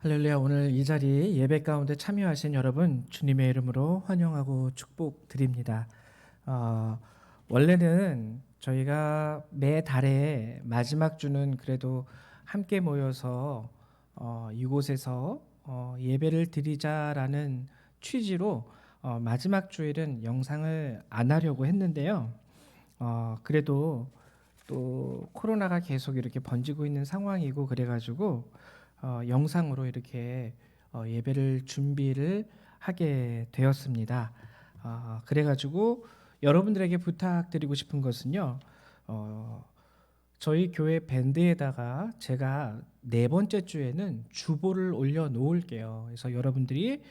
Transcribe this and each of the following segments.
할렐루야. 오늘 이 자리 예배 가운데 참여하신 여러분 주님의 이름으로 환영하고 축복드립니다. 어, 원래는 저희가 매 달에 마지막 주는 그래도 함께 모여서 이곳에서 예배를 드리자라는 취지로 마지막 주일은 영상을 안 하려고 했는데요. 그래도 또 코로나가 계속 이렇게 번지고 있는 상황이고 그래가지고 영상으로 이렇게 예배를 준비를 하게 되었습니다. 그래가지고 여러분들에게 부탁드리고 싶은 것은요. 어, 저희 교회 밴드에다가 제가 네 번째 주에는 주보를 올려 놓을게요. 그래서 여러분들이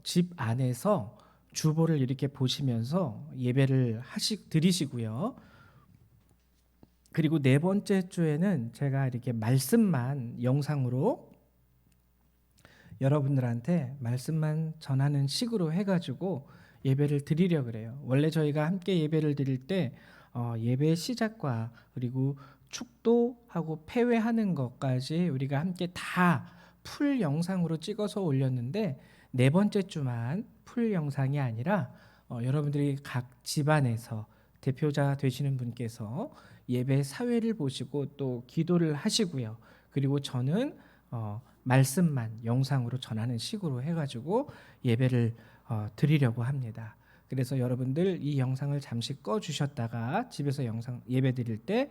집 안에서 주보를 이렇게 보시면서 예배를 드리시고요. 그리고 네 번째 주에는 제가 이렇게 말씀만 영상으로 여러분들한테 말씀만 전하는 식으로 해가지고 예배를 드리려 그래요. 원래 저희가 함께 예배를 드릴 때 예배 시작과 그리고 축도하고 폐회하는 것까지 우리가 함께 다 풀 영상으로 찍어서 올렸는데 네 번째 주만 풀 영상이 아니라 여러분들이 각 집안에서 대표자 되시는 분께서 예배 사회를 보시고 또 기도를 하시고요. 그리고 저는 말씀만 영상으로 전하는 식으로 해가지고 예배를 드리려고 합니다. 그래서 여러분들 이 영상을 잠시 꺼 주셨다가 집에서 영상 예배 드릴 때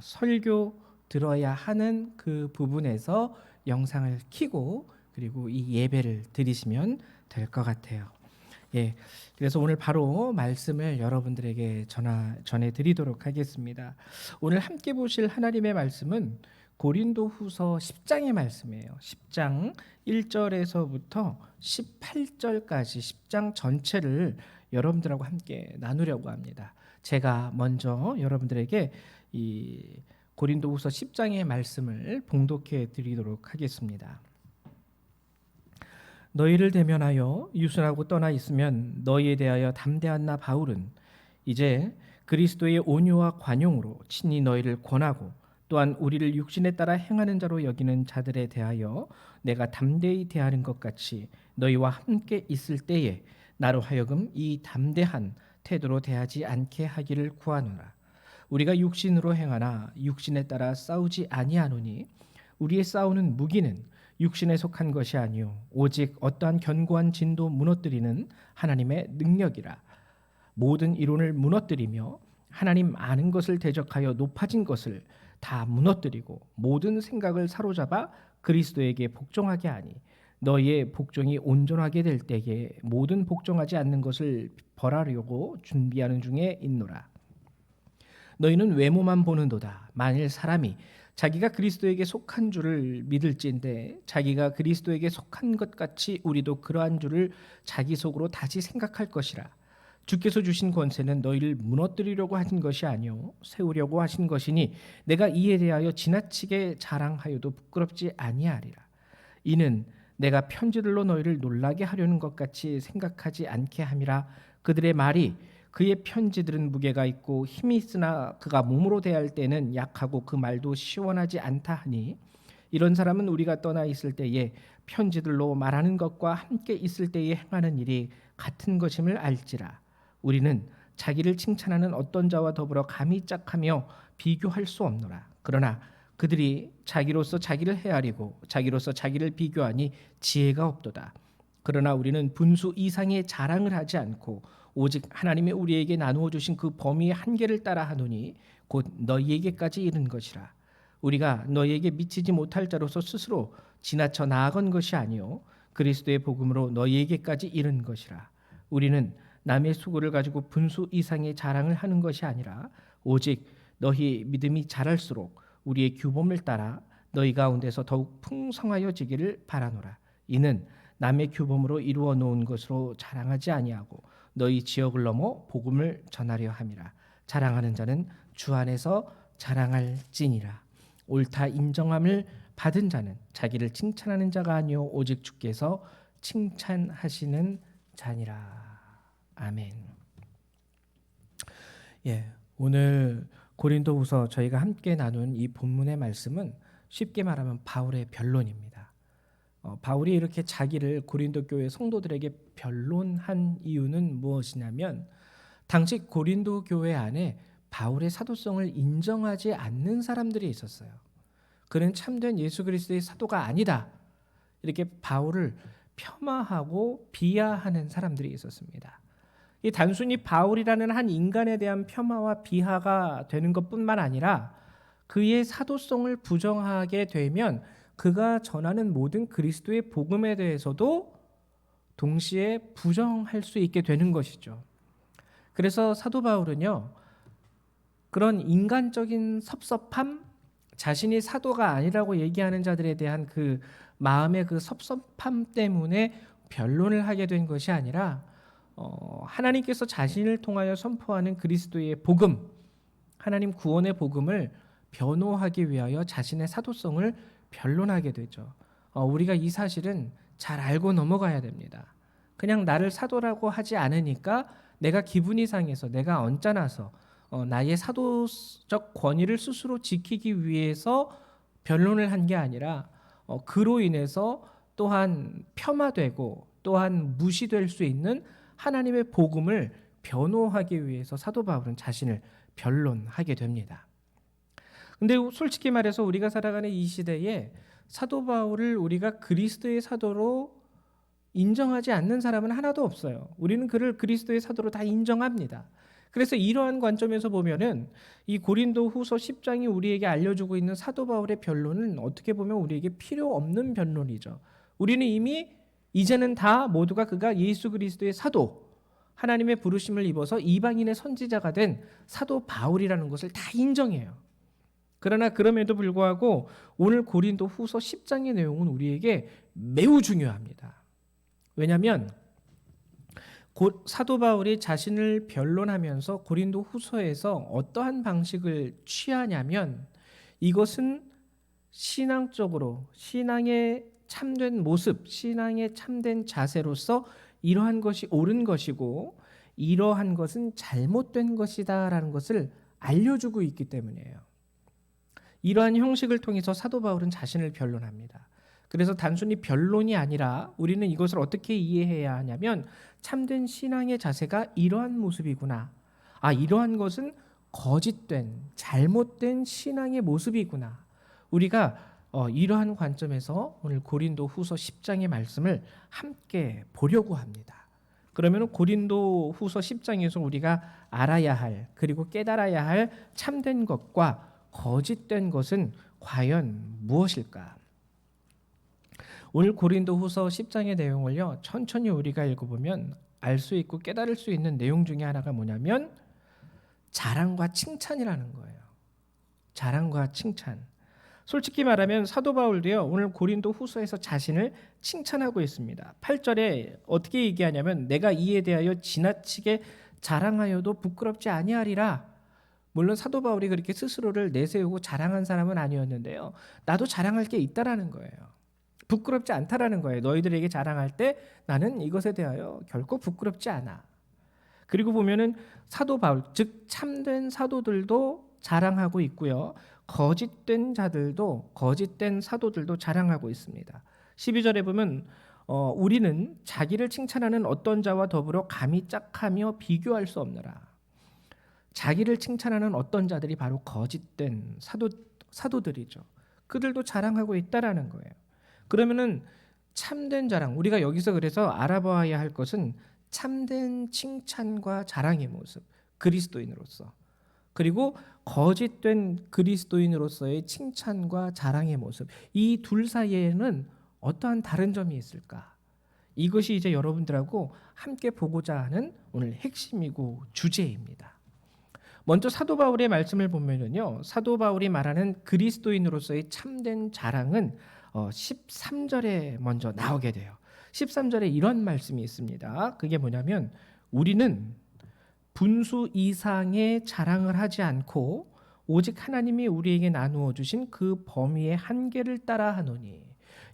설교 들어야 하는 그 부분에서 영상을 켜고 그리고 이 예배를 드리시면 될 것 같아요. 예, 그래서 오늘 바로 말씀을 여러분들에게 전해드리도록 하겠습니다. 오늘 함께 보실 하나님의 말씀은 고린도후서 10장의 말씀이에요. 10장 1절에서부터 18절까지 10장 전체를 여러분들하고 함께 나누려고 합니다. 제가 먼저 여러분들에게 이 고린도후서 10장의 말씀을 봉독해 드리도록 하겠습니다. 너희를 대면하여 유순하고 떠나 있으면 너희에 대하여 담대한 나 바울은 이제 그리스도의 온유와 관용으로 친히 너희를 권하고 또한 우리를 육신에 따라 행하는 자로 여기는 자들에 대하여 내가 담대히 대하는 것 같이 너희와 함께 있을 때에 나로 하여금 이 담대한 태도로 대하지 않게 하기를 구하노라. 우리가 육신으로 행하나 육신에 따라 싸우지 아니하노니 우리의 싸우는 무기는 육신에 속한 것이 아니요 오직 어떠한 견고한 진도 무너뜨리는 하나님의 능력이라. 모든 이론을 무너뜨리며 하나님 아는 것을 대적하여 높아진 것을 다 무너뜨리고 모든 생각을 사로잡아 그리스도에게 복종하게 하니 너희의 복종이 온전하게 될 때에 모든 복종하지 않는 것을 벌하려고 준비하는 중에 있노라. 너희는 외모만 보는도다. 만일 사람이 자기가 그리스도에게 속한 줄을 믿을진데 자기가 그리스도에게 속한 것 같이 우리도 그러한 줄을 자기 속으로 다시 생각할 것이라. 주께서 주신 권세는 너희를 무너뜨리려고 하신 것이 아니요 세우려고 하신 것이니 내가 이에 대하여 지나치게 자랑하여도 부끄럽지 아니하리라. 이는 내가 편지들로 너희를 놀라게 하려는 것 같이 생각하지 않게 함이라. 그들의 말이 그의 편지들은 무게가 있고 힘이 있으나 그가 몸으로 대할 때는 약하고 그 말도 시원하지 않다 하니 이런 사람은 우리가 떠나 있을 때에 편지들로 말하는 것과 함께 있을 때에 행하는 일이 같은 것임을 알지라. 우리는 자기를 칭찬하는 어떤 자와 더불어 감히 짝하며 비교할 수 없노라. 그러나 그들이 자기로서 자기를 헤아리고 자기로서 자기를 비교하니 지혜가 없도다. 그러나 우리는 분수 이상의 자랑을 하지 않고 오직 하나님이 우리에게 나누어 주신 그 범위의 한계를 따라 하노니 곧 너희에게까지 이른 것이라. 우리가 너희에게 미치지 못할 자로서 스스로 지나쳐 나아간 것이 아니요 그리스도의 복음으로 너희에게까지 이른 것이라. 우리는 남의 수고를 가지고 분수 이상의 자랑을 하는 것이 아니라 오직 너희 믿음이 자랄수록 우리의 규범을 따라 너희 가운데서 더욱 풍성하여지기를 바라노라. 이는 남의 규범으로 이루어 놓은 것으로 자랑하지 아니하고 너희 지역을 넘어 복음을 전하려 함이라. 자랑하는 자는 주 안에서 자랑할지니라. 옳다 인정함을 받은 자는 자기를 칭찬하는 자가 아니요 오직 주께서 칭찬하시는 자니라. 아멘. 예, 오늘 고린도후서 저희가 함께 나눈 이 본문의 말씀은 쉽게 말하면 바울의 변론입니다. 바울이 이렇게 자기를 고린도 교회 성도들에게 변론한 이유는 무엇이냐면 당시 고린도 교회 안에 바울의 사도성을 인정하지 않는 사람들이 있었어요. 그는 참된 예수 그리스도의 사도가 아니다. 이렇게 바울을 폄하하고 비하하는 사람들이 있었습니다. 이 단순히 바울이라는 한 인간에 대한 폄하와 비하가 되는 것뿐만 아니라 그의 사도성을 부정하게 되면 그가 전하는 모든 그리스도의 복음에 대해서도 동시에 부정할 수 있게 되는 것이죠. 그래서 사도 바울은요, 그런 인간적인 섭섭함, 자신이 사도가 아니라고 얘기하는 자들에 대한 그 마음의 그 섭섭함 때문에 변론을 하게 된 것이 아니라 하나님께서 자신을 통하여 선포하는 그리스도의 복음, 하나님 구원의 복음을 변호하기 위하여 자신의 사도성을 변론하게 되죠. 우리가 이 사실은 잘 알고 넘어가야 됩니다. 그냥 나를 사도라고 하지 않으니까 내가 기분이 상해서, 내가 언짢아서 나의 사도적 권위를 스스로 지키기 위해서 변론을 한 게 아니라 그로 인해서 또한 폄하되고 또한 무시될 수 있는 하나님의 복음을 변호하기 위해서 사도 바울은 자신을 변론하게 됩니다. 근데 솔직히 말해서 우리가 살아가는 이 시대에 사도 바울을 우리가 그리스도의 사도로 인정하지 않는 사람은 하나도 없어요. 우리는 그를 그리스도의 사도로 다 인정합니다. 그래서 이러한 관점에서 보면은 이 고린도 후서 10장이 우리에게 알려주고 있는 사도 바울의 변론은 어떻게 보면 우리에게 필요 없는 변론이죠. 우리는 이미 이제는 다 모두가 그가 예수 그리스도의 사도, 하나님의 부르심을 입어서 이방인의 선지자가 된 사도 바울이라는 것을 다 인정해요. 그러나 그럼에도 불구하고 오늘 고린도 후서 10장의 내용은 우리에게 매우 중요합니다. 왜냐하면 사도 바울이 자신을 변론하면서 고린도 후서에서 어떠한 방식을 취하냐면 이것은 신앙적으로 신앙의 참된 모습, 신앙의 참된 자세로서 이러한 것이 옳은 것이고 이러한 것은 잘못된 것이다라는 것을 알려주고 있기 때문이에요. 이러한 형식을 통해서 사도 바울은 자신을 변론합니다. 그래서 단순히 변론이 아니라 우리는 이것을 어떻게 이해해야 하냐면 참된 신앙의 자세가 이러한 모습이구나. 이러한 것은 거짓된, 잘못된 신앙의 모습이구나. 우리가 이러한 관점에서 오늘 고린도 후서 10장의 말씀을 함께 보려고 합니다. 그러면 고린도 후서 10장에서 우리가 알아야 할 그리고 깨달아야 할 참된 것과 거짓된 것은 과연 무엇일까? 오늘 고린도 후서 10장의 내용을요, 천천히 우리가 읽어보면 알 수 있고 깨달을 수 있는 내용 중에 하나가 뭐냐면 자랑과 칭찬이라는 거예요. 자랑과 칭찬. 솔직히 말하면 사도 바울도요, 오늘 고린도 후서에서 자신을 칭찬하고 있습니다. 8절에 어떻게 얘기하냐면 내가 이에 대하여 지나치게 자랑하여도 부끄럽지 아니하리라. 물론 사도 바울이 그렇게 스스로를 내세우고 자랑한 사람은 아니었는데요. 나도 자랑할 게 있다라는 거예요. 부끄럽지 않다라는 거예요. 너희들에게 자랑할 때 나는 이것에 대하여 결코 부끄럽지 않아. 그리고 보면은 사도 바울, 즉 참된 사도들도 자랑하고 있고요. 거짓된 자들도, 거짓된 사도들도 자랑하고 있습니다. 12절에 보면 우리는 자기를 칭찬하는 어떤 자와 더불어 감히 짝하며 비교할 수 없느라. 자기를 칭찬하는 어떤 자들이 바로 거짓된 사도들이죠. 그들도 자랑하고 있다라는 거예요. 그러면은 참된 자랑, 우리가 여기서 그래서 알아봐야 할 것은 참된 칭찬과 자랑의 모습, 그리스도인으로서, 그리고 거짓된 그리스도인으로서의 칭찬과 자랑의 모습, 이 둘 사이에는 어떠한 다른 점이 있을까? 이것이 이제 여러분들하고 함께 보고자 하는 오늘 핵심이고 주제입니다. 먼저 사도 바울의 말씀을 보면요, 사도 바울이 말하는 그리스도인으로서의 참된 자랑은 13절에 먼저 나오게 돼요. 13절에 이런 말씀이 있습니다. 그게 뭐냐면 우리는 분수 이상의 자랑을 하지 않고 오직 하나님이 우리에게 나누어 주신 그 범위의 한계를 따라 하노니.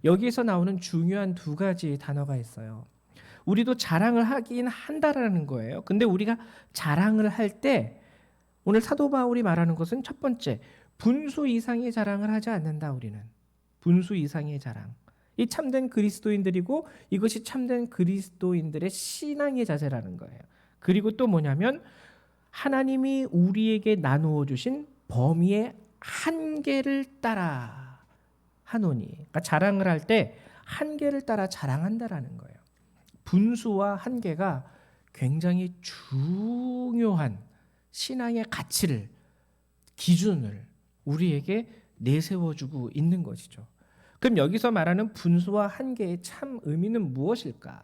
여기에서 나오는 중요한 두 가지 단어가 있어요. 우리도 자랑을 하긴 한다라는 거예요. 근데 우리가 자랑을 할 때 오늘 사도 바울이 말하는 것은 첫 번째, 분수 이상의 자랑을 하지 않는다. 우리는 분수 이상의 자랑. 이 참된 그리스도인들이고 이것이 참된 그리스도인들의 신앙의 자세라는 거예요. 그리고 또 뭐냐면 하나님이 우리에게 나누어 주신 범위의 한계를 따라 하노니. 그러니까 자랑을 할 때 한계를 따라 자랑한다라는 거예요. 분수와 한계가 굉장히 중요한 신앙의 가치를, 기준을 우리에게 내세워주고 있는 것이죠. 그럼 여기서 말하는 분수와 한계의 참 의미는 무엇일까?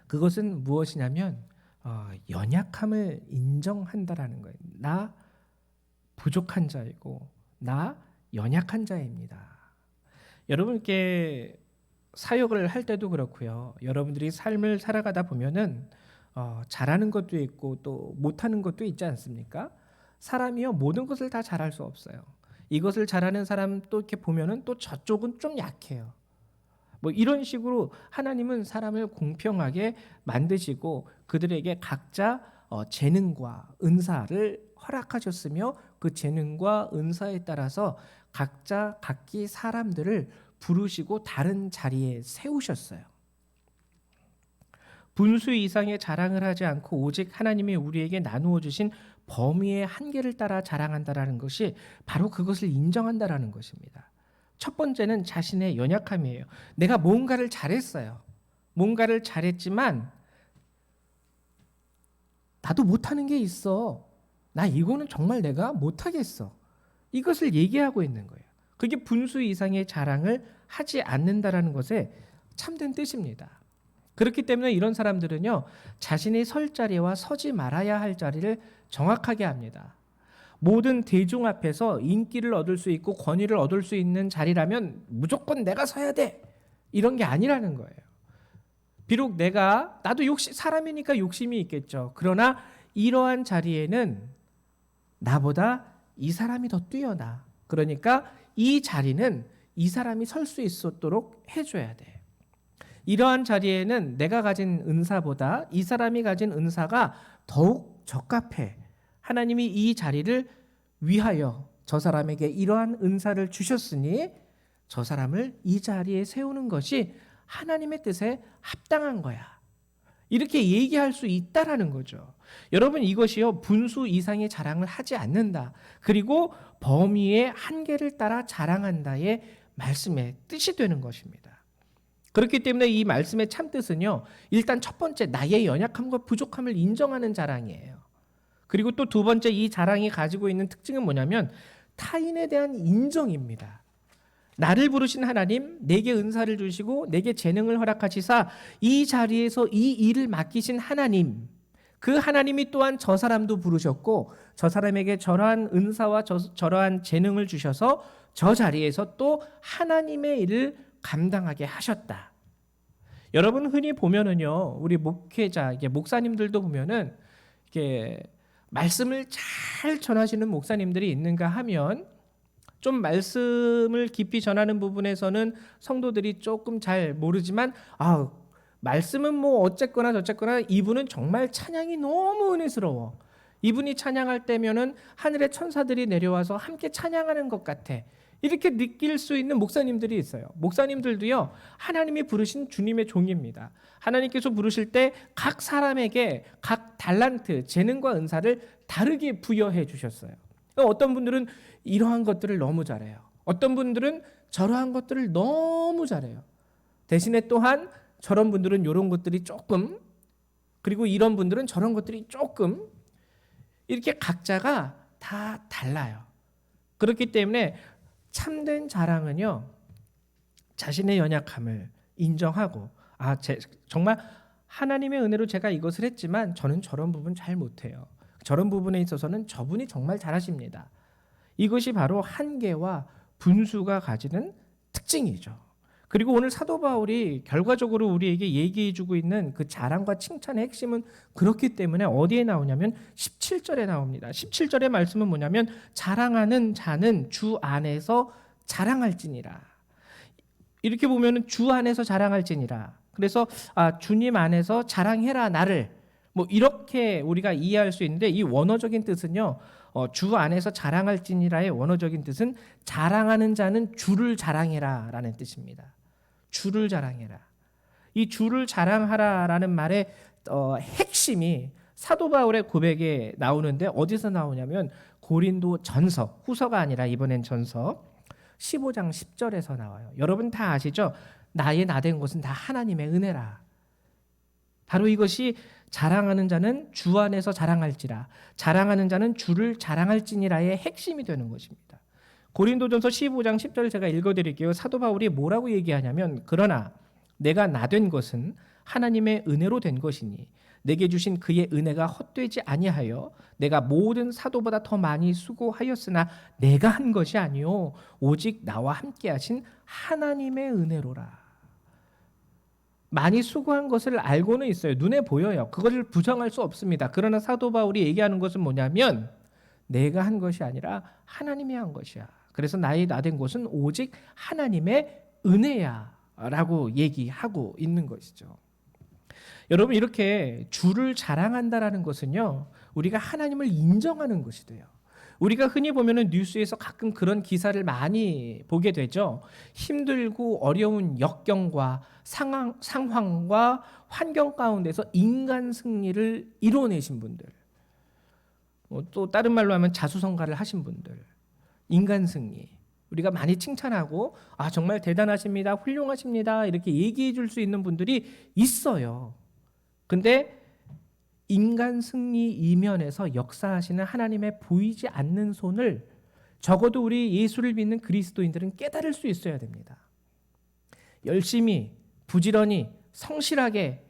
그것은 무엇이냐면 연약함을 인정한다라는 거예요. 나 부족한 자이고 나 연약한 자입니다. 여러분께 사역을 할 때도 그렇고요. 여러분들이 삶을 살아가다 보면은 잘하는 것도 있고 또 못하는 것도 있지 않습니까? 사람이요 모든 것을 다 잘할 수 없어요. 이것을 잘하는 사람 또 이렇게 보면은 또 저쪽은 좀 약해요. 뭐 이런 식으로 하나님은 사람을 공평하게 만드시고 그들에게 각자 재능과 은사를 허락하셨으며 그 재능과 은사에 따라서 각자 각기 사람들을 부르시고 다른 자리에 세우셨어요. 분수 이상의 자랑을 하지 않고 오직 하나님이 우리에게 나누어 주신 범위의 한계를 따라 자랑한다라는 것이 바로 그것을 인정한다라는 것입니다. 첫 번째는 자신의 연약함이에요. 내가 뭔가를 잘했어요. 뭔가를 잘했지만 나도 못하는 게 있어. 나 이거는 정말 내가 못하겠어. 이것을 얘기하고 있는 거예요. 그게 분수 이상의 자랑을 하지 않는다라는 것의 참된 뜻입니다. 그렇기 때문에 이런 사람들은요, 자신의 설 자리와 서지 말아야 할 자리를 정확하게 합니다. 모든 대중 앞에서 인기를 얻을 수 있고 권위를 얻을 수 있는 자리라면 무조건 내가 서야 돼. 이런 게 아니라는 거예요. 비록 나도 사람이니까 욕심이 있겠죠. 그러나 이러한 자리에는 나보다 이 사람이 더 뛰어나. 그러니까 이 자리는 이 사람이 설 수 있도록 해줘야 돼. 이러한 자리에는 내가 가진 은사보다 이 사람이 가진 은사가 더욱 적합해. 하나님이 이 자리를 위하여 저 사람에게 이러한 은사를 주셨으니 저 사람을 이 자리에 세우는 것이 하나님의 뜻에 합당한 거야. 이렇게 얘기할 수 있다라는 거죠. 여러분 이것이요 분수 이상의 자랑을 하지 않는다. 그리고 범위의 한계를 따라 자랑한다의 말씀의 뜻이 되는 것입니다. 그렇기 때문에 이 말씀의 참뜻은요. 일단 첫 번째 나의 연약함과 부족함을 인정하는 자랑이에요. 그리고 또 두 번째 이 자랑이 가지고 있는 특징은 뭐냐면 타인에 대한 인정입니다. 나를 부르신 하나님, 내게 은사를 주시고 내게 재능을 허락하시사 이 자리에서 이 일을 맡기신 하나님, 그 하나님이 또한 저 사람도 부르셨고 저 사람에게 저러한 은사와 저러한 재능을 주셔서 저 자리에서 또 하나님의 일을 감당하게 하셨다. 여러분 흔히 보면은요, 우리 목회자, 목사님들도 보면은 이렇게 말씀을 잘 전하시는 목사님들이 있는가 하면 좀 말씀을 깊이 전하는 부분에서는 성도들이 조금 잘 모르지만 말씀은 뭐 어쨌거나 저쨌거나 이분은 정말 찬양이 너무 은혜스러워. 이분이 찬양할 때면은 하늘의 천사들이 내려와서 함께 찬양하는 것 같아. 이렇게 느낄 수 있는 목사님들이 있어요. 목사님들도요, 하나님이 부르신 주님의 종입니다. 하나님께서 부르실 때 각 사람에게 각 달란트, 재능과 은사를 다르게 부여해 주셨어요. 어떤 분들은 이러한 것들을 너무 잘해요. 어떤 분들은 저러한 것들을 너무 잘해요. 대신에 또한 저런 분들은 이런 것들이 조금, 그리고 이런 분들은 저런 것들이 조금, 이렇게 각자가 다 달라요. 그렇기 때문에 참된 자랑은요, 자신의 연약함을 인정하고 정말 하나님의 은혜로 제가 이것을 했지만 저는 저런 부분 잘 못해요. 저런 부분에 있어서는 저분이 정말 잘하십니다. 이것이 바로 한계와 분수가 가지는 특징이죠. 그리고 오늘 사도 바울이 결과적으로 우리에게 얘기해주고 있는 그 자랑과 칭찬의 핵심은 그렇기 때문에 어디에 나오냐면 17절에 나옵니다. 17절의 말씀은 뭐냐면 자랑하는 자는 주 안에서 자랑할지니라. 이렇게 보면은 주 안에서 자랑할지니라. 그래서 주님 안에서 자랑해라 나를. 뭐 이렇게 우리가 이해할 수 있는데 이 원어적인 뜻은요. 주 안에서 자랑할지니라의 원어적인 뜻은 자랑하는 자는 주를 자랑해라라는 뜻입니다. 주를 자랑해라. 이 주를 자랑하라라는 말의 핵심이 사도 바울의 고백에 나오는데 어디서 나오냐면 고린도 전서, 후서가 아니라 이번엔 전서 15장 10절에서 나와요. 여러분 다 아시죠? 나의 나된 것은 다 하나님의 은혜라. 바로 이것이 자랑하는 자는 주 안에서 자랑할지라, 자랑하는 자는 주를 자랑할지니라의 핵심이 되는 것입니다. 고린도전서 15장 10절을 제가 읽어드릴게요. 사도 바울이 뭐라고 얘기하냐면, 그러나 내가 나된 것은 하나님의 은혜로 된 것이니 내게 주신 그의 은혜가 헛되지 아니하여 내가 모든 사도보다 더 많이 수고하였으나 내가 한 것이 아니요 오직 나와 함께 하신 하나님의 은혜로라. 많이 수고한 것을 알고는 있어요. 눈에 보여요. 그것을 부정할 수 없습니다. 그러나 사도 바울이 얘기하는 것은 뭐냐면 내가 한 것이 아니라 하나님이 한 것이야. 그래서 나의 나된 것은 오직 하나님의 은혜야 라고 얘기하고 있는 것이죠. 여러분, 이렇게 주를 자랑한다라는 것은요, 우리가 하나님을 인정하는 것이 돼요. 우리가 흔히 보면은 뉴스에서 가끔 그런 기사를 많이 보게 되죠. 힘들고 어려운 역경과 상황과 환경 가운데서 인간 승리를 이뤄내신 분들, 또 다른 말로 하면 자수성가를 하신 분들, 인간 승리, 우리가 많이 칭찬하고 정말 대단하십니다, 훌륭하십니다 이렇게 얘기해 줄 수 있는 분들이 있어요. 근데 인간 승리 이면에서 역사하시는 하나님의 보이지 않는 손을 적어도 우리 예수를 믿는 그리스도인들은 깨달을 수 있어야 됩니다. 열심히 부지런히 성실하게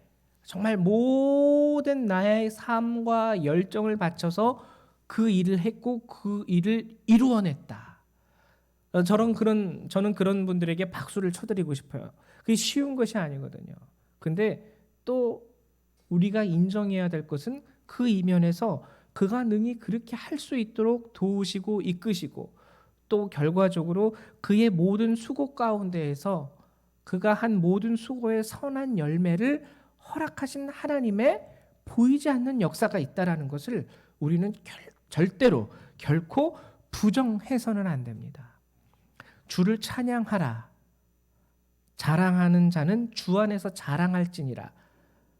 정말 모든 나의 삶과 열정을 바쳐서 그 일을 했고 그 일을 이루어냈다. 저는 그런 분들에게 박수를 쳐드리고 싶어요. 그게 쉬운 것이 아니거든요. 근데 또 우리가 인정해야 될 것은 그 이면에서 그가 능히 그렇게 할 수 있도록 도우시고 이끄시고 또 결과적으로 그의 모든 수고 가운데에서 그가 한 모든 수고의 선한 열매를 허락하신 하나님의 보이지 않는 역사가 있다라는 것을 우리는 절대로 결코 부정해서는 안 됩니다. 주를 찬양하라. 자랑하는 자는 주 안에서 자랑할지니라.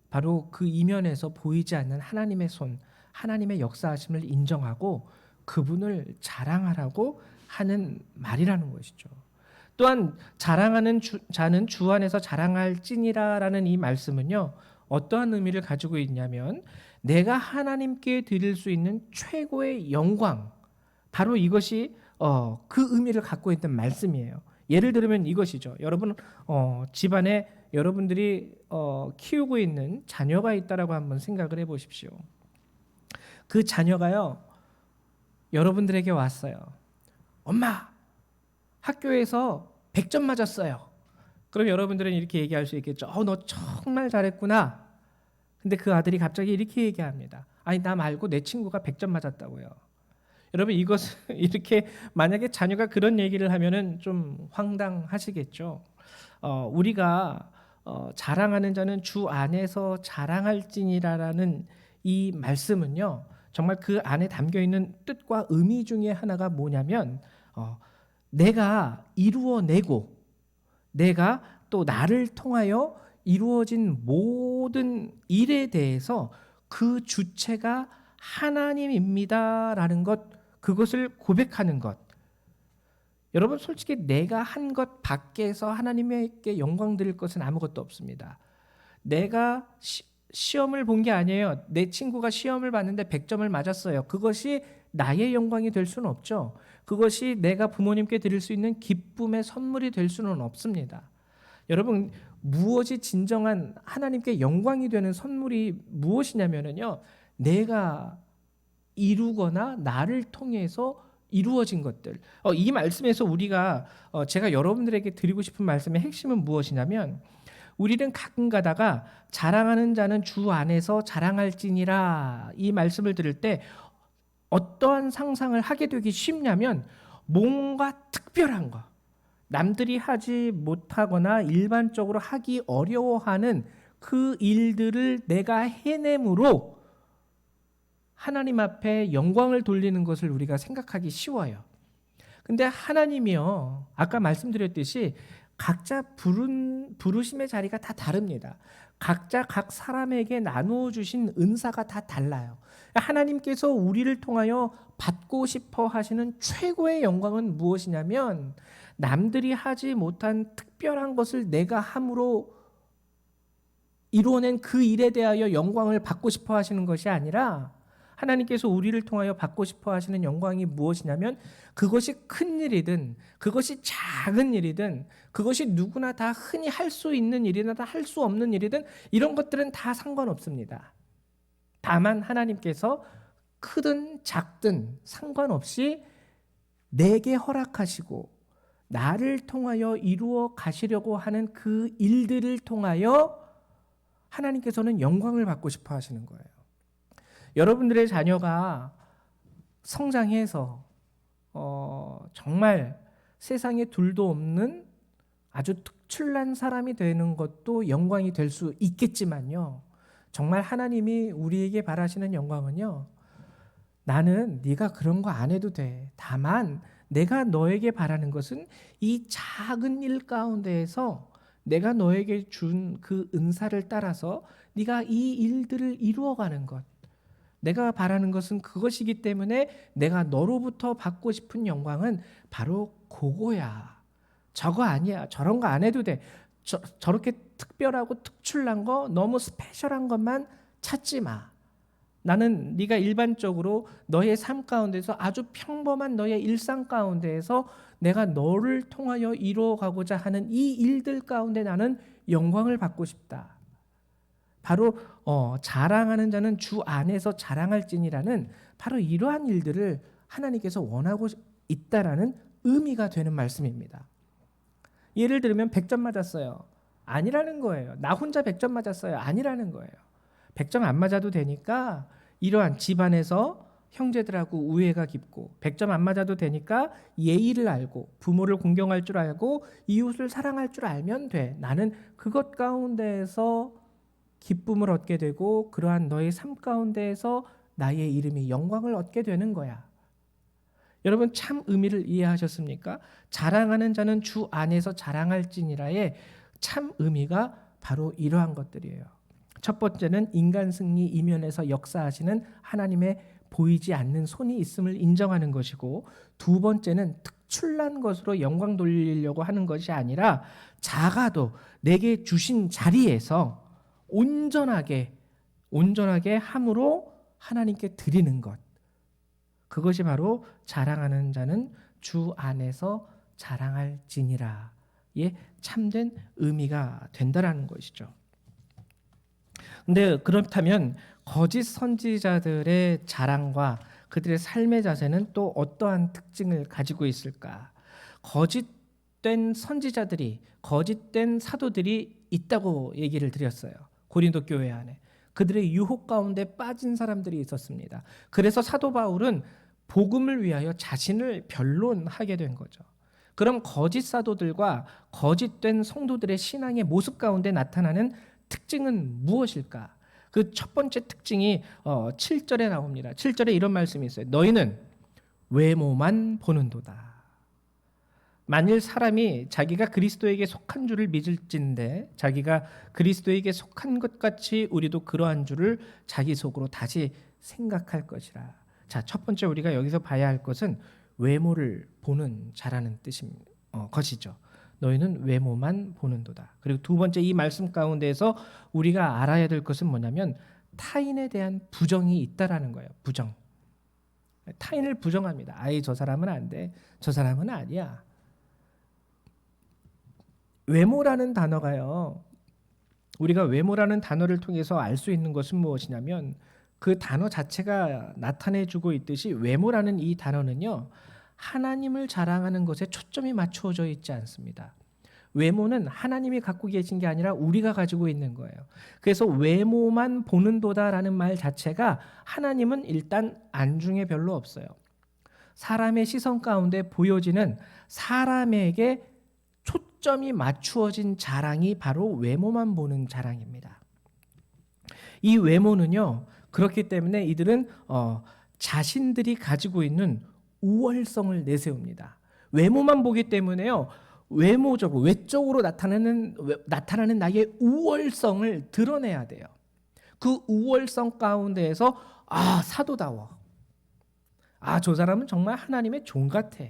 바로 그 이면에서 보이지 않는 하나님의 손, 하나님의 역사하심을 인정하고 그분을 자랑하라고 하는 말이라는 것이죠. 또한 자랑하는 자는 주 안에서 자랑할지니라라는 이 말씀은요, 어떠한 의미를 가지고 있냐면 내가 하나님께 드릴 수 있는 최고의 영광, 바로 이것이 그 의미를 갖고 있는 말씀이에요. 예를 들면 이것이죠. 여러분 집안에 여러분들이 키우고 있는 자녀가 있다라고 한번 생각을 해보십시오. 그 자녀가요, 여러분들에게 왔어요. 엄마, 학교에서 100점 맞았어요. 그럼 여러분들은 이렇게 얘기할 수 있겠죠. 너 정말 잘했구나. 근데 그 아들이 갑자기 이렇게 얘기합니다. 아니, 나 말고 내 친구가 100점 맞았다고요. 여러분, 이것을 이렇게 만약에 자녀가 그런 얘기를 하면은 좀 황당하시겠죠. 우리가 자랑하는 자는 주 안에서 자랑할지니라라는 이 말씀은요, 정말 그 안에 담겨 있는 뜻과 의미 중에 하나가 뭐냐면 내가 이루어내고 내가 또 나를 통하여 이루어진 모든 일에 대해서 그 주체가 하나님입니다라는 것, 그것을 고백하는 것. 여러분, 솔직히 내가 한 것 밖에서 하나님께 영광 드릴 것은 아무것도 없습니다. 내가 시험을 본 게 아니에요. 내 친구가 시험을 봤는데 100점을 맞았어요. 그것이 나의 영광이 될 수는 없죠. 그것이 내가 부모님께 드릴 수 있는 기쁨의 선물이 될 수는 없습니다. 여러분, 무엇이 진정한 하나님께 영광이 되는 선물이 무엇이냐면요, 내가 이루거나 나를 통해서 이루어진 것들. 이 말씀에서 우리가 제가 여러분들에게 드리고 싶은 말씀의 핵심은 무엇이냐면, 우리는 가끔 가다가 자랑하는 자는 주 안에서 자랑할지니라 이 말씀을 들을 때 어떠한 상상을 하게 되기 쉽냐면, 뭔가 특별한 거, 남들이 하지 못하거나 일반적으로 하기 어려워하는 그 일들을 내가 해냄으로 하나님 앞에 영광을 돌리는 것을 우리가 생각하기 쉬워요. 근데 하나님이요, 아까 말씀드렸듯이 각자 부르심의 자리가 다 다릅니다. 각자 각 사람에게 나누어 주신 은사가 다 달라요. 하나님께서 우리를 통하여 받고 싶어 하시는 최고의 영광은 무엇이냐면, 남들이 하지 못한 특별한 것을 내가 함으로 이루어낸 그 일에 대하여 영광을 받고 싶어 하시는 것이 아니라, 하나님께서 우리를 통하여 받고 싶어 하시는 영광이 무엇이냐면, 그것이 큰 일이든 그것이 작은 일이든 그것이 누구나 다 흔히 할 수 있는 일이나 다 할 수 없는 일이든 이런 것들은 다 상관없습니다. 다만 하나님께서 크든 작든 상관없이 내게 허락하시고 나를 통하여 이루어 가시려고 하는 그 일들을 통하여 하나님께서는 영광을 받고 싶어 하시는 거예요. 여러분들의 자녀가 성장해서 정말 세상에 둘도 없는 아주 특출난 사람이 되는 것도 영광이 될 수 있겠지만요, 정말 하나님이 우리에게 바라시는 영광은요, 나는 네가 그런 거 안 해도 돼. 다만 내가 너에게 바라는 것은 이 작은 일 가운데에서 내가 너에게 준 그 은사를 따라서 네가 이 일들을 이루어가는 것, 내가 바라는 것은 그것이기 때문에 내가 너로부터 받고 싶은 영광은 바로 그거야. 저거 아니야. 저런 거 안 해도 돼. 저렇게 특별하고 특출난 거, 너무 스페셜한 것만 찾지 마. 나는 네가 일반적으로 너의 삶 가운데서 아주 평범한 너의 일상 가운데에서 내가 너를 통하여 이루어가고자 하는 이 일들 가운데 나는 영광을 받고 싶다. 바로 자랑하는 자는 주 안에서 자랑할지니라는 바로 이러한 일들을 하나님께서 원하고 있다라는 의미가 되는 말씀입니다. 예를 들면 100점 맞았어요. 아니라는 거예요. 나 혼자 100점 맞았어요. 아니라는 거예요. 100점 안 맞아도 되니까 이러한 집안에서 형제들하고 우애가 깊고, 100점 안 맞아도 되니까 예의를 알고 부모를 공경할 줄 알고 이웃을 사랑할 줄 알면 돼. 나는 그것 가운데에서 기쁨을 얻게 되고 그러한 너의 삶 가운데에서 나의 이름이 영광을 얻게 되는 거야. 여러분, 참 의미를 이해하셨습니까? 자랑하는 자는 주 안에서 자랑할지니라의 참 의미가 바로 이러한 것들이에요. 첫 번째는 인간 승리 이면에서 역사하시는 하나님의 보이지 않는 손이 있음을 인정하는 것이고, 두 번째는 특출난 것으로 영광 돌리려고 하는 것이 아니라 작아도 내게 주신 자리에서 온전하게 함으로 하나님께 드리는 것, 그것이 바로 자랑하는 자는 주 안에서 자랑할지니라의 참된 의미가 된다라는 것이죠. 근데 그렇다면 거짓 선지자들의 자랑과 그들의 삶의 자세는 또 어떠한 특징을 가지고 있을까? 거짓된 선지자들이, 거짓된 사도들이 있다고 얘기를 드렸어요. 고린도 교회 안에 그들의 유혹 가운데 빠진 사람들이 있었습니다. 그래서 사도 바울은 복음을 위하여 자신을 변론하게 된 거죠. 그럼 거짓 사도들과 거짓된 성도들의 신앙의 모습 가운데 나타나는 특징은 무엇일까? 그 첫 번째 특징이 7절에 나옵니다. 7절에 이런 말씀이 있어요. 너희는 외모만 보는도다. 만일 사람이 자기가 그리스도에게 속한 줄을 믿을진데 자기가 그리스도에게 속한 것 같이 우리도 그러한 줄을 자기 속으로 다시 생각할 것이라. 자, 첫 번째 우리가 여기서 봐야 할 것은 외모를 보는 자라는 것이죠. 너희는 외모만 보는도다. 그리고 두 번째, 이 말씀 가운데에서 우리가 알아야 될 것은 뭐냐면 타인에 대한 부정이 있다라는 거예요. 부정. 타인을 부정합니다. 아이, 저 사람은 안 돼. 저 사람은 아니야. 외모라는 단어가요, 우리가 외모라는 단어를 통해서 알 수 있는 것은 무엇이냐면 그 단어 자체가 나타내주고 있듯이 외모라는 이 단어는요, 하나님을 자랑하는 것에 초점이 맞추어져 있지 않습니다. 외모는 하나님이 갖고 계신 게 아니라 우리가 가지고 있는 거예요. 그래서 외모만 보는도다라는 말 자체가 하나님은 일단 안중에 별로 없어요. 사람의 시선 가운데 보여지는 사람에게 초점이 맞추어진 자랑이 바로 외모만 보는 자랑입니다. 이 외모는요, 그렇기 때문에 이들은 자신들이 가지고 있는 우월성을 내세웁니다. 외모만 보기 때문에요. 외모적으로 외적으로 나타나는 나의 우월성을 드러내야 돼요. 그 우월성 가운데에서 사도다워. 저 사람은 정말 하나님의 종 같아.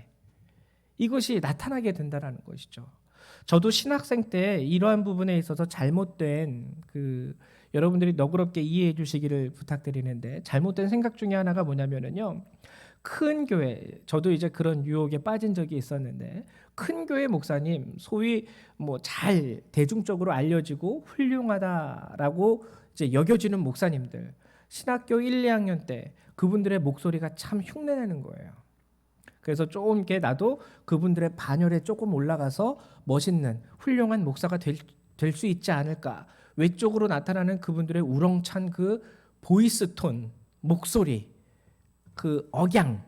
이것이 나타나게 된다라는 것이죠. 저도 신학생 때 이러한 부분에 있어서 잘못된 여러분들이 너그럽게 이해해 주시기를 부탁드리는데, 잘못된 생각 중에 하나가 뭐냐면은요. 큰 교회, 저도 이제 그런 유혹에 빠진 적이 있었는데, 큰 교회 목사님, 소위 잘 대중적으로 알려지고 훌륭하다라고 이제 여겨지는 목사님들, 신학교 1, 2학년 때 그분들의 목소리가 참 흉내내는 거예요. 그래서 좀 이렇게 나도 그분들의 반열에 조금 올라가서 멋있는 훌륭한 목사가 될 수 있지 않을까. 외적으로 나타나는 그분들의 우렁찬 그 보이스 톤, 목소리, 그 억양,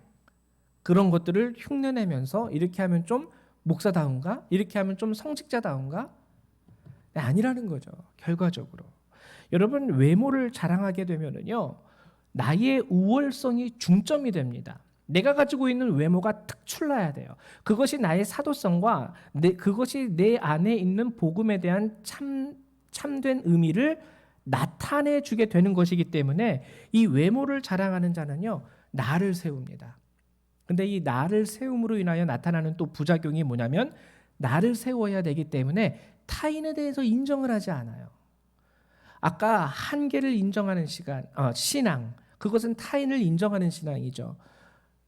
그런 것들을 흉내내면서 이렇게 하면 좀 목사다운가? 이렇게 하면 좀 성직자다운가? 네, 아니라는 거죠. 결과적으로. 여러분, 외모를 자랑하게 되면은요, 나의 우월성이 중점이 됩니다. 내가 가지고 있는 외모가 특출나야 돼요. 그것이 나의 사도성과 그것이 내 안에 있는 복음에 대한 참된 의미를 나타내 주게 되는 것이기 때문에 이 외모를 자랑하는 자는요, 나를 세웁니다. 근데 이 나를 세움으로 인하여 나타나는 또 부작용이 뭐냐면, 나를 세워야 되기 때문에 타인에 대해서 인정을 하지 않아요. 아까 한계를 인정하는 신앙, 그것은 타인을 인정하는 신앙이죠.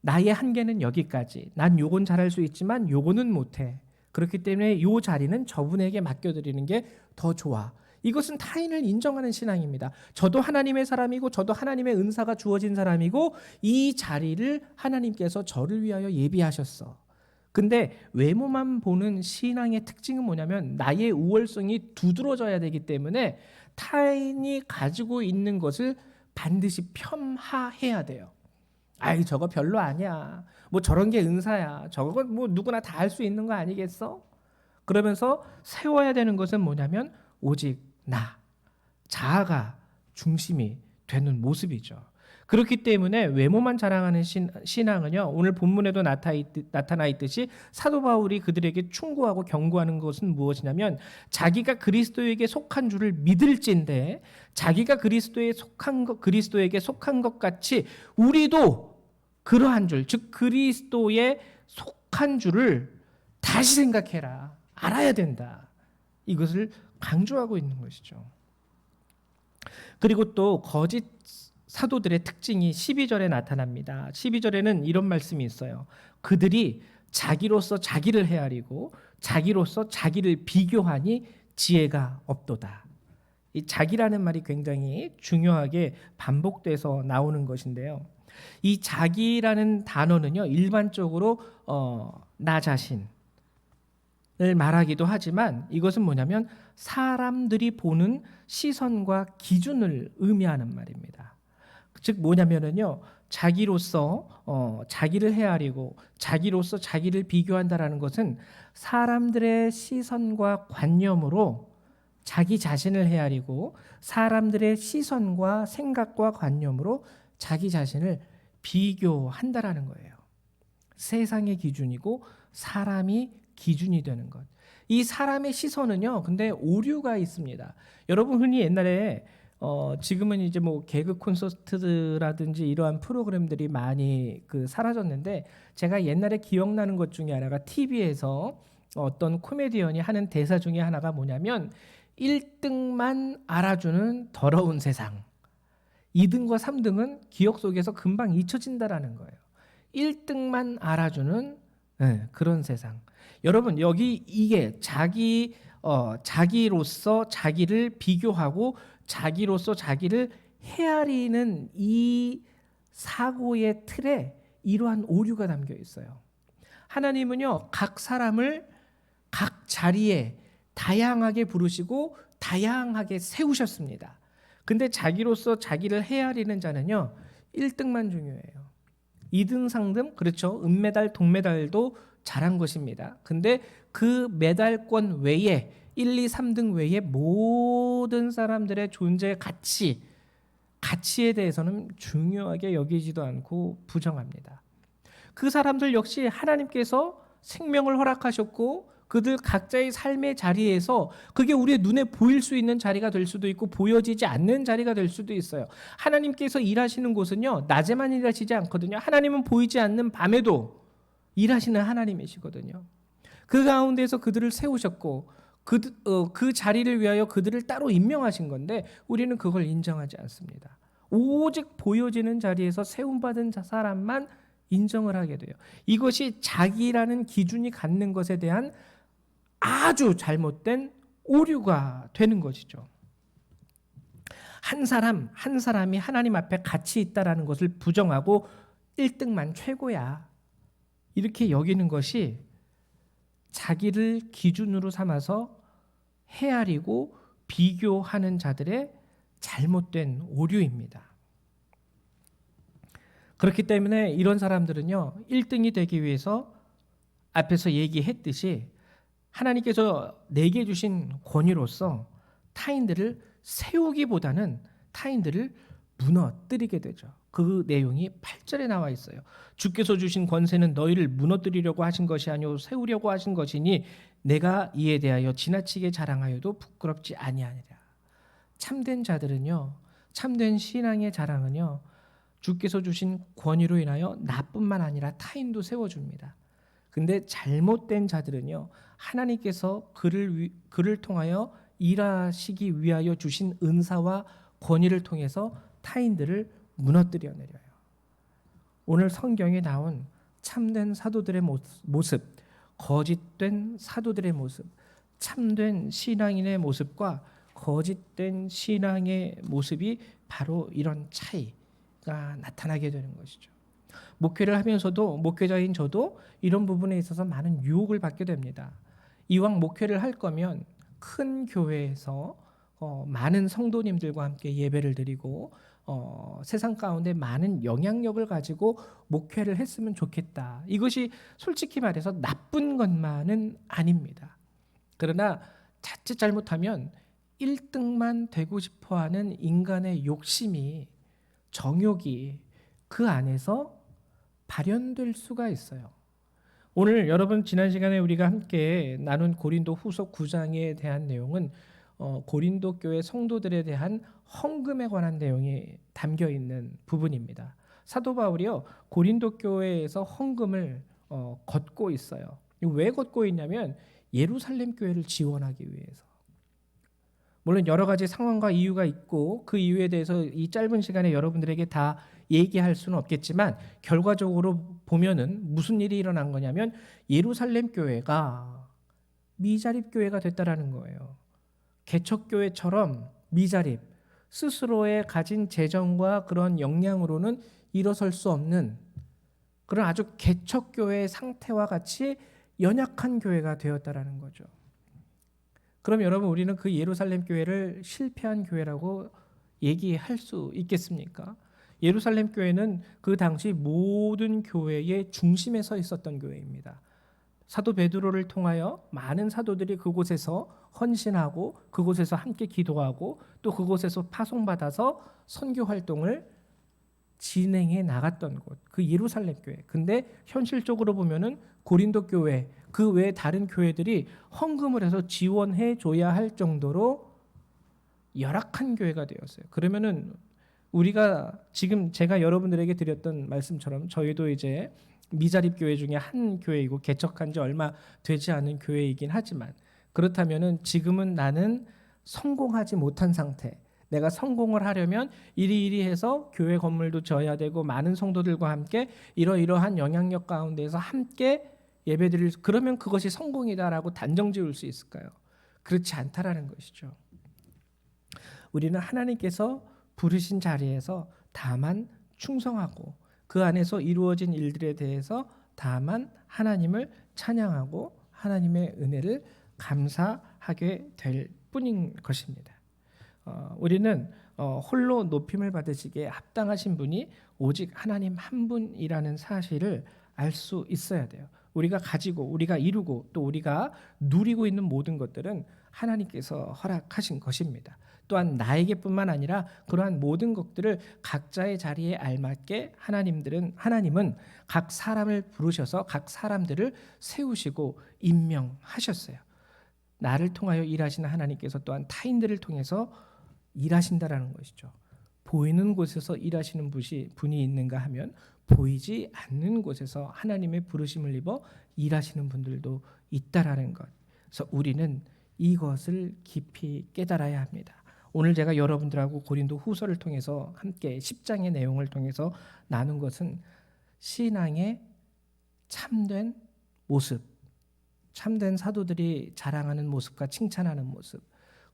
나의 한계는 여기까지. 난 요건 잘할 수 있지만 요거는 못해. 그렇기 때문에 요 자리는 저분에게 맡겨드리는 게 더 좋아. 이것은 타인을 인정하는 신앙입니다. 저도 하나님의 사람이고 저도 하나님의 은사가 주어진 사람이고 이 자리를 하나님께서 저를 위하여 예비하셨어. 근데 외모만 보는 신앙의 특징은 뭐냐면, 나의 우월성이 두드러져야 되기 때문에 타인이 가지고 있는 것을 반드시 폄하해야 돼요. 저거 별로 아니야. 저런 게 은사야. 저건 누구나 다 할 수 있는 거 아니겠어? 그러면서 세워야 되는 것은 뭐냐면 오직 자아가 중심이 되는 모습이죠. 그렇기 때문에 외모만 자랑하는 신앙은요, 오늘 본문에도 나타나 있듯이 사도 바울이 그들에게 충고하고 경고하는 것은 무엇이냐면, 자기가 그리스도에게 속한 줄을 믿을진데 자기가 그리스도에게 속한 것 같이 우리도 그러한 줄, 즉 그리스도에 속한 줄을 다시 생각해라. 알아야 된다. 이것을 강조하고 있는 것이죠. 그리고 또 거짓 사도들의 특징이 12절에 나타납니다. 12절에는 이런 말씀이 있어요. 그들이 자기로서 자기를 헤아리고 자기로서 자기를 비교하니 지혜가 없도다. 이 자기라는 말이 굉장히 중요하게 반복돼서 나오는 것인데요. 이 자기라는 단어는요, 일반적으로 나 자신을 말하기도 하지만, 이것은 뭐냐면 사람들이 보는 시선과 기준을 의미하는 말입니다. 즉 뭐냐면은요, 자기로서 자기를 헤아리고 자기로서 자기를 비교한다라는 것은 사람들의 시선과 관념으로 자기 자신을 헤아리고 사람들의 시선과 생각과 관념으로 자기 자신을 비교한다라는 거예요. 세상의 기준이고 사람이 기준이 되는 것. 이 사람의 시선은요, 근데 오류가 있습니다. 여러분 흔히 옛날에 지금은 이제 개그 콘서트라든지 이러한 프로그램들이 많이 사라졌는데, 제가 옛날에 기억나는 것 중에 하나가 TV에서 어떤 코미디언이 하는 대사 중에 하나가 뭐냐면, 1등만 알아주는 더러운 세상, 2등과 3등은 기억 속에서 금방 잊혀진다라는 거예요. 1등만 알아주는 그런 세상. 여러분, 여기 이게 자기로서 자기를 비교하고 자기로서 자기를 헤아리는 이 사고의 틀에 이러한 오류가 담겨 있어요. 하나님은요, 각 사람을 각 자리에 다양하게 부르시고 다양하게 세우셨습니다. 근데 자기로서 자기를 헤아리는 자는요, 1등만 중요해요. 2등, 상등, 그렇죠. 은메달, 동메달도 잘한 것입니다. 근데 그 메달권 외에 1, 2, 3등 외에 모든 사람들의 존재 가치, 가치에 대해서는 중요하게 여기지도 않고 부정합니다. 그 사람들 역시 하나님께서 생명을 허락하셨고 그들 각자의 삶의 자리에서 그게 우리의 눈에 보일 수 있는 자리가 될 수도 있고 보여지지 않는 자리가 될 수도 있어요. 하나님께서 일하시는 곳은요, 낮에만 일하시지 않거든요. 하나님은 보이지 않는 밤에도 일하시는 하나님이시거든요. 그 가운데서 그들을 세우셨고 그 자리를 위하여 그들을 따로 임명하신 건데 우리는 그걸 인정하지 않습니다. 오직 보여지는 자리에서 세움받은 사람만 인정을 하게 돼요. 이것이 자기라는 기준이 갖는 것에 대한 아주 잘못된 오류가 되는 것이죠. 한 사람이 하나님 앞에 가치 있다라는 것을 부정하고 1등만 최고야 이렇게 여기는 것이 자기를 기준으로 삼아서 헤아리고 비교하는 자들의 잘못된 오류입니다. 그렇기 때문에 이런 사람들은요, 1등이 되기 위해서 앞에서 얘기했듯이 하나님께서 내게 주신 권위로서 타인들을 세우기보다는 타인들을 무너뜨리게 되죠. 그 내용이 8절에 나와 있어요. 주께서 주신 권세는 너희를 무너뜨리려고 하신 것이 아니오 세우려고 하신 것이니 내가 이에 대하여 지나치게 자랑하여도 부끄럽지 아니하니라. 참된 자들은요, 참된 신앙의 자랑은요, 주께서 주신 권위로 인하여 나뿐만 아니라 타인도 세워줍니다. 근데 잘못된 자들은요, 하나님께서 그를 통하여 일하시기 위하여 주신 은사와 권위를 통해서 타인들을 무너뜨려 내려요. 오늘 성경에 나온 참된 사도들의 모습, 거짓된 사도들의 모습, 참된 신앙인의 모습과 거짓된 신앙의 모습이 바로 이런 차이가 나타나게 되는 것이죠. 목회를 하면서도 목회자인 저도 이런 부분에 있어서 많은 유혹을 받게 됩니다. 이왕 목회를 할 거면 큰 교회에서 많은 성도님들과 함께 예배를 드리고 세상 가운데 많은 영향력을 가지고 목회를 했으면 좋겠다. 이것이 솔직히 말해서 나쁜 것만은 아닙니다. 그러나 자칫 잘못하면 1등만 되고 싶어하는 인간의 욕심이 정욕이 그 안에서 발현될 수가 있어요. 오늘 여러분 지난 시간에 우리가 함께 나눈 고린도 후서 9장에 대한 내용은 고린도 교회 성도들에 대한 헌금에 관한 내용이 담겨 있는 부분입니다. 사도 바울이요 고린도 교회에서 헌금을 걷고 있어요. 왜 걷고 있냐면 예루살렘 교회를 지원하기 위해서. 물론 여러 가지 상황과 이유가 있고 그 이유에 대해서 이 짧은 시간에 여러분들에게 다 얘기할 수는 없겠지만 결과적으로 보면은 무슨 일이 일어난 거냐면 예루살렘 교회가 미자립 교회가 됐다라는 거예요. 개척 교회처럼 미자립, 스스로의 가진 재정과 그런 역량으로는 일어설 수 없는 그런 아주 개척 교회의 상태와 같이 연약한 교회가 되었다라는 거죠. 그럼 여러분 우리는 그 예루살렘 교회를 실패한 교회라고 얘기할 수 있겠습니까? 예루살렘 교회는 그 당시 모든 교회의 중심에 서 있었던 교회입니다. 사도 베드로를 통하여 많은 사도들이 그곳에서 헌신하고 그곳에서 함께 기도하고 또 그곳에서 파송받아서 선교 활동을 진행해 나갔던 곳, 그 예루살렘 교회. 근데 현실적으로 보면은 고린도 교회, 그 외에 다른 교회들이 헌금을 해서 지원해 줘야 할 정도로 열악한 교회가 되었어요. 그러면은 우리가 지금 제가 여러분들에게 드렸던 말씀처럼 저희도 이제 미자립 교회 중에 한 교회이고 개척한 지 얼마 되지 않은 교회이긴 하지만 그렇다면은 지금은 나는 성공하지 못한 상태. 내가 성공을 하려면 이리이리 해서 교회 건물도 지어야 되고 많은 성도들과 함께 이러이러한 영향력 가운데서 함께 예배드릴 그러면 그것이 성공이다라고 단정 지을 수 있을까요? 그렇지 않다라는 것이죠. 우리는 하나님께서 부르신 자리에서 다만 충성하고 그 안에서 이루어진 일들에 대해서 다만 하나님을 찬양하고 하나님의 은혜를 감사하게 될 뿐인 것입니다. 우리는 홀로 높임을 받으시기에 합당하신 분이 오직 하나님 한 분이라는 사실을 알 수 있어야 돼요. 우리가 가지고 우리가 이루고 또 우리가 누리고 있는 모든 것들은 하나님께서 허락하신 것입니다. 또한 나에게뿐만 아니라 그러한 모든 것들을 각자의 자리에 알맞게 하나님은 각 사람을 부르셔서 각 사람들을 세우시고 임명하셨어요. 나를 통하여 일하시는 하나님께서 또한 타인들을 통해서 일하신다라는 것이죠. 보이는 곳에서 일하시는 분이 있는가 하면 보이지 않는 곳에서 하나님의 부르심을 입어 일하시는 분들도 있다라는 것. 그래서 우리는 이것을 깊이 깨달아야 합니다. 오늘 제가 여러분들하고 고린도 후서를 통해서 함께 10장의 내용을 통해서 나눈 것은 신앙의 참된 모습, 참된 사도들이 자랑하는 모습과 칭찬하는 모습,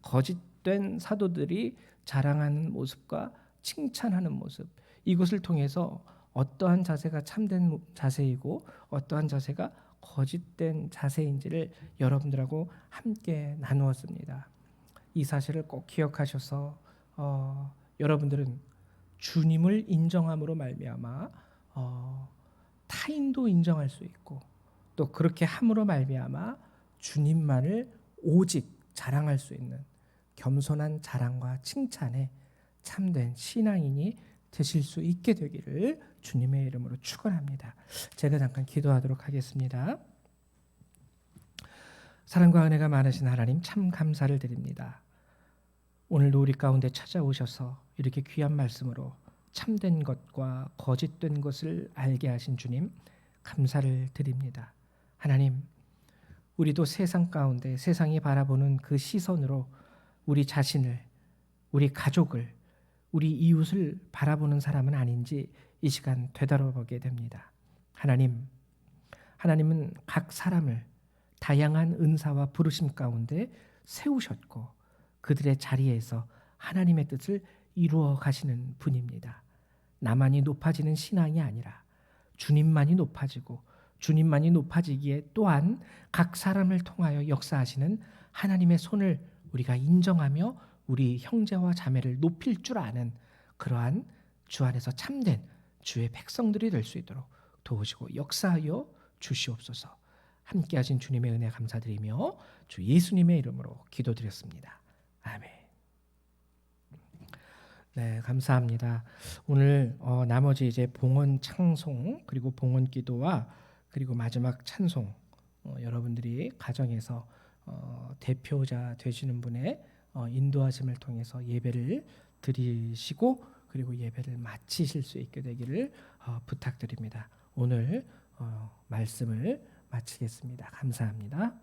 거짓된 사도들이 자랑하는 모습과 칭찬하는 모습, 이것을 통해서 어떠한 자세가 참된 자세이고 어떠한 자세가 거짓된 자세인지를 여러분들하고 함께 나누었습니다. 이 사실을 꼭 기억하셔서 여러분들은 주님을 인정함으로 말미암아 타인도 인정할 수 있고 또 그렇게 함으로 말미암아 주님만을 오직 자랑할 수 있는 겸손한 자랑과 칭찬에 참된 신앙인이 되실 수 있게 되기를 주님의 이름으로 축원합니다. 제가 잠깐 기도하도록 하겠습니다. 사랑과 은혜가 많으신 하나님 참 감사를 드립니다. 오늘도 우리 가운데 찾아오셔서 이렇게 귀한 말씀으로 참된 것과 거짓된 것을 알게 하신 주님 감사를 드립니다. 하나님, 우리도 세상 가운데 세상이 바라보는 그 시선으로 우리 자신을, 우리 가족을, 우리 이웃을 바라보는 사람은 아닌지 이 시간 되돌아보게 됩니다. 하나님은 각 사람을 다양한 은사와 부르심 가운데 세우셨고 그들의 자리에서 하나님의 뜻을 이루어 가시는 분입니다. 나만이 높아지는 신앙이 아니라 주님만이 높아지고 주님만이 높아지기에 또한 각 사람을 통하여 역사하시는 하나님의 손을 우리가 인정하며 우리 형제와 자매를 높일 줄 아는 그러한 주 안에서 참된 주의 백성들이 될 수 있도록 도우시고 역사하여 주시옵소서. 함께 하신 주님의 은혜 감사드리며 주 예수님의 이름으로 기도드렸습니다. 아멘. 네, 감사합니다. 오늘 나머지 이제 봉헌 찬송 그리고 봉헌 기도와 그리고 마지막 찬송 여러분들이 가정에서 대표자 되시는 분의 인도하심을 통해서 예배를 드리시고 그리고 예배를 마치실 수 있게 되기를 부탁드립니다. 오늘 말씀을 마치겠습니다. 감사합니다.